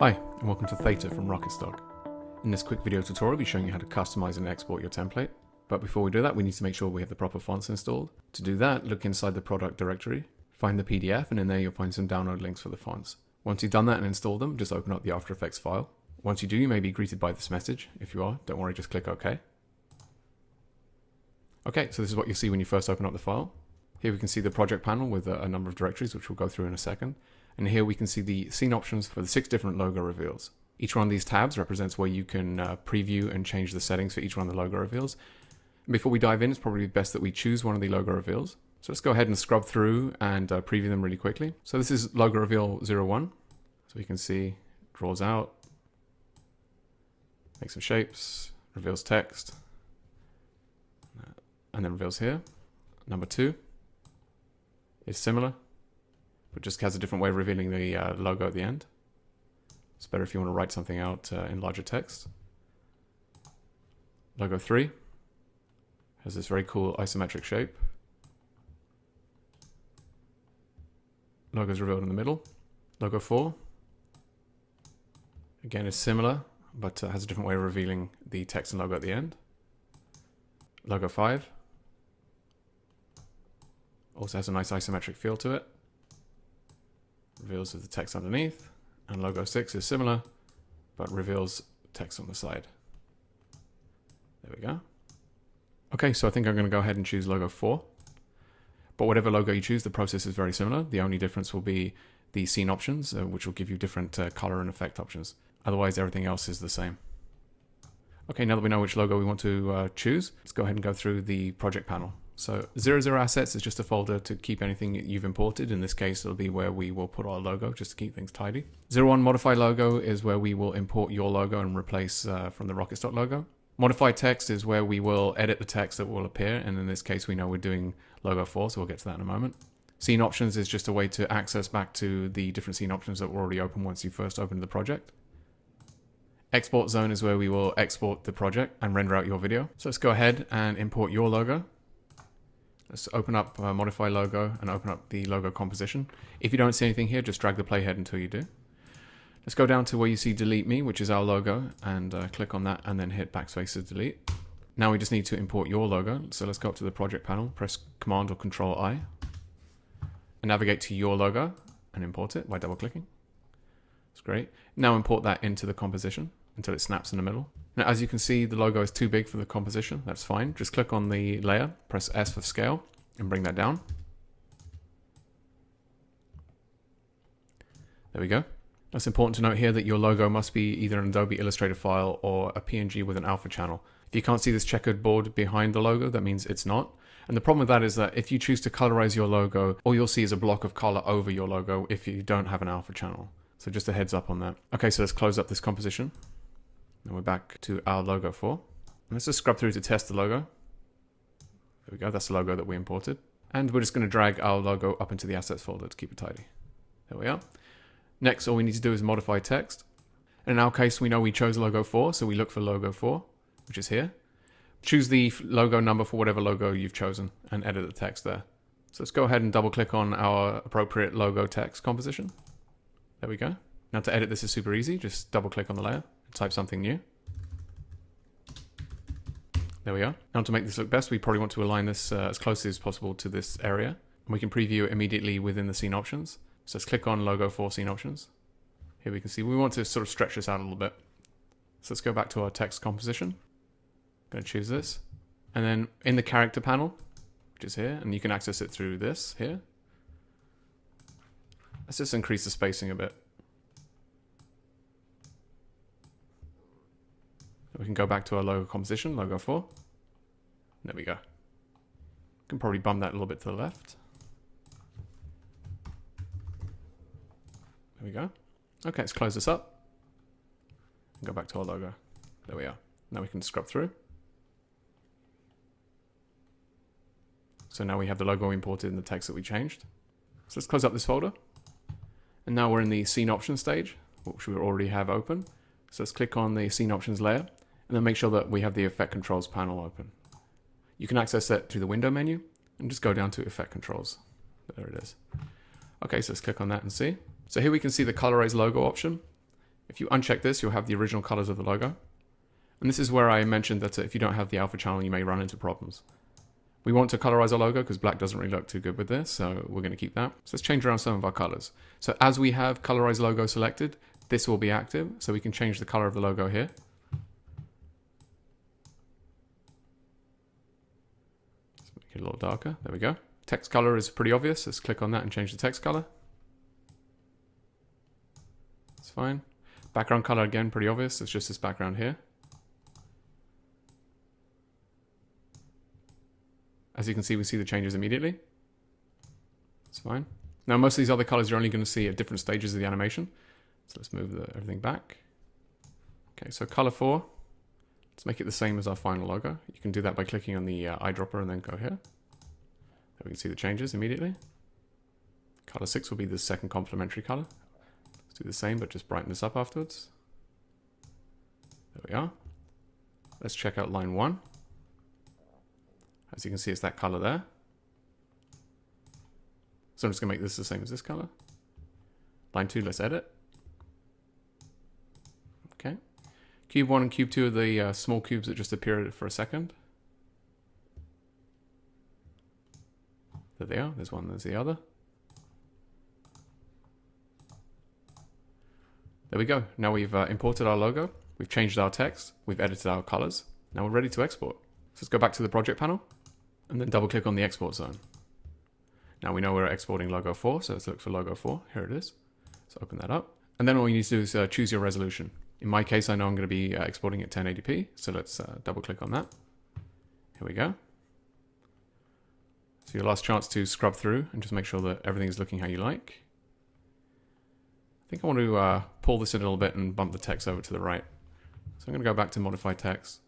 Hi, and welcome to Theta from Rocketstock. In this quick video tutorial, I'll be showing you how to customize and export your template. But before we do that, we need to make sure we have the proper fonts installed. To do that, look inside the product directory, find the PDF, and in there you'll find some download links for the fonts. Once you've done that and installed them, just open up the After Effects file. Once you do, you may be greeted by this message. If you are, don't worry, just click OK. Okay, so this is what you'll see when you first open up the file. Here we can see the project panel with a number of directories, which we'll go through in a second. And here we can see the scene options for the 6 different logo reveals. Each one of these tabs represents where you can preview and change the settings for each one of the logo reveals. And before we dive in, it's probably best that we choose one of the logo reveals. So let's go ahead and scrub through and preview them really quickly. So this is logo reveal 01. So we can see, draws out, makes some shapes, reveals text, and then reveals here. Number 2 is similar, but just has a different way of revealing the logo at the end. It's better if you want to write something out in larger text. Logo 3 has this very cool isometric shape. Logo is revealed in the middle. Logo 4, again, is similar, but has a different way of revealing the text and logo at the end. Logo 5 also has a nice isometric feel to it. Reveals the text underneath. And logo 6 is similar, but reveals text on the side. There we go. Okay, so I think I'm going to go ahead and choose logo 4. But whatever logo you choose, the process is very similar. The only difference will be the scene options, which will give you different color and effect options. Otherwise, everything else is the same. Okay, now that we know which logo we want to choose, let's go ahead and go through the project panel. So 00 assets is just a folder to keep anything you've imported. In this case, it'll be where we will put our logo just to keep things tidy. 01 modify logo is where we will import your logo and replace from the Rocketstock logo. Modify text is where we will edit the text that will appear. And in this case, we know we're doing logo 4, so we'll get to that in a moment. Scene options is just a way to access back to the different scene options that were already open once you first opened the project. Export zone is where we will export the project and render out your video. So let's go ahead and import your logo. Let's open up modify logo and open up the logo composition. If you don't see anything here, just drag the playhead until you do. Let's go down to where you see delete me, which is our logo, and click on that and then hit backspace to delete. Now we just need to import your logo. So let's go up to the project panel, press Command or Control I, and navigate to your logo and import it by double clicking. That's great. Now import that into the composition until it snaps in the middle. Now, as you can see, the logo is too big for the composition. That's fine. Just click on the layer, press S for scale, and bring that down. There we go. It's important to note here that your logo must be either an Adobe Illustrator file or a PNG with an alpha channel. If you can't see this checkered board behind the logo, that means it's not. And the problem with that is that if you choose to colorize your logo, all you'll see is a block of color over your logo if you don't have an alpha channel. So just a heads up on that. Okay, so let's close up this composition. And we're back to our logo 4. And let's just scrub through to test the logo. There we go, that's the logo that we imported. And we're just going to drag our logo up into the assets folder to keep it tidy. There we are. Next, all we need to do is modify text. And in our case, we know we chose logo 4, so we look for logo 4, which is here. Choose the logo number for whatever logo you've chosen and edit the text there. So let's go ahead and double click on our appropriate logo text composition. There we go. Now to edit this is super easy. Just double click on the layer. Type something new. There we are. Now to make this look best, we probably want to align this as closely as possible to this area. And we can preview it immediately within the scene options. So let's click on logo 4 scene options. Here we can see we want to sort of stretch this out a little bit. So let's go back to our text composition. I'm going to choose this. And then in the character panel, which is here, and you can access it through this here. Let's just increase the spacing a bit. We can go back to our logo composition, logo 4. There we go. Can probably bump that a little bit to the left. There we go. Okay, let's close this up. And go back to our logo. There we are. Now we can scrub through. So now we have the logo we imported and the text that we changed. So let's close up this folder. And now we're in the scene options stage, which we already have open. So let's click on the scene options layer. And then make sure that we have the effect controls panel open. You can access that through the window menu and just go down to effect controls. There it is. Okay, so let's click on that and see. So here we can see the Colorized Logo option. If you uncheck this, you'll have the original colors of the logo. And this is where I mentioned that if you don't have the alpha channel, you may run into problems. We want to colorize our logo because black doesn't really look too good with this, so we're going to keep that. So let's change around some of our colors. So as we have Colorized Logo selected, this will be active, so we can change the color of the logo here. Let's make it a little darker. There we go. Text color is pretty obvious. Let's click on that and change the text color. That's fine. Background color, again, pretty obvious. It's just this background here. As you can see, we see the changes immediately. That's fine. Now, most of these other colors you're only going to see at different stages of the animation. So let's move everything back. Okay, so color 4. Let's make it the same as our final logo. You can do that by clicking on the eyedropper and then go here. There we can see the changes immediately. Color 6 will be the second complementary color. Let's do the same, but just brighten this up afterwards. There we are. Let's check out line 1. As you can see, it's that color there. So I'm just going to make this the same as this color. Line 2, let's edit. Okay. Cube 1 and cube 2 are the small cubes that just appeared for a second. There they are. There's one, there's the other. There we go. Now we've imported our logo. We've changed our text. We've edited our colors. Now we're ready to export. So let's go back to the project panel and then double click on the export zone. Now we know we're exporting logo 4, so let's look for logo 4. Here it is. So open that up. And then all you need to do is choose your resolution. In my case, I know I'm going to be exporting at 1080p, so let's double click on that. Here we go. So your last chance to scrub through and just make sure that everything is looking how you like. I think I want to pull this in a little bit and bump the text over to the right. So I'm going to go back to modify text,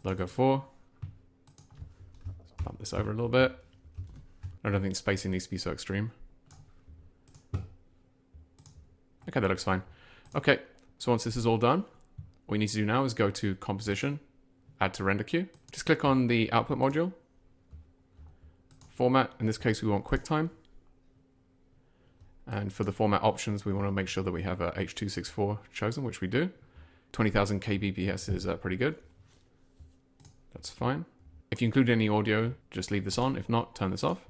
logo 4. Let's bump this over a little bit. I don't think spacing needs to be so extreme. Okay, that looks fine. Okay, so once this is all done, all we need to do now is go to Composition, Add to Render Queue. Just click on the Output module. Format, in this case we want QuickTime. And for the format options, we want to make sure that we have a H.264 chosen, which we do. 20,000 kbps is pretty good. That's fine. If you include any audio, just leave this on. If not, turn this off.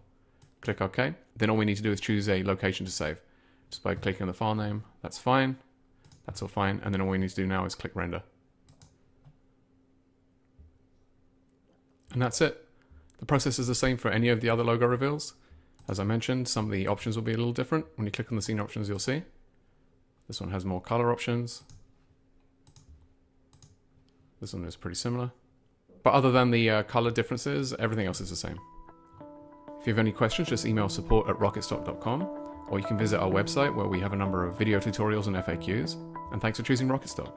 Click OK. Then all we need to do is choose a location to save. Just by clicking on the file name, that's fine. That's all fine. And then all we need to do now is click render. And that's it. The process is the same for any of the other logo reveals. As I mentioned, some of the options will be a little different. When you click on the scene options, you'll see. This one has more color options. This one is pretty similar. But other than the color differences, everything else is the same. If you have any questions, just email support@rocketstock.com, or you can visit our website where we have a number of video tutorials and FAQs. And thanks for choosing Rocketstock.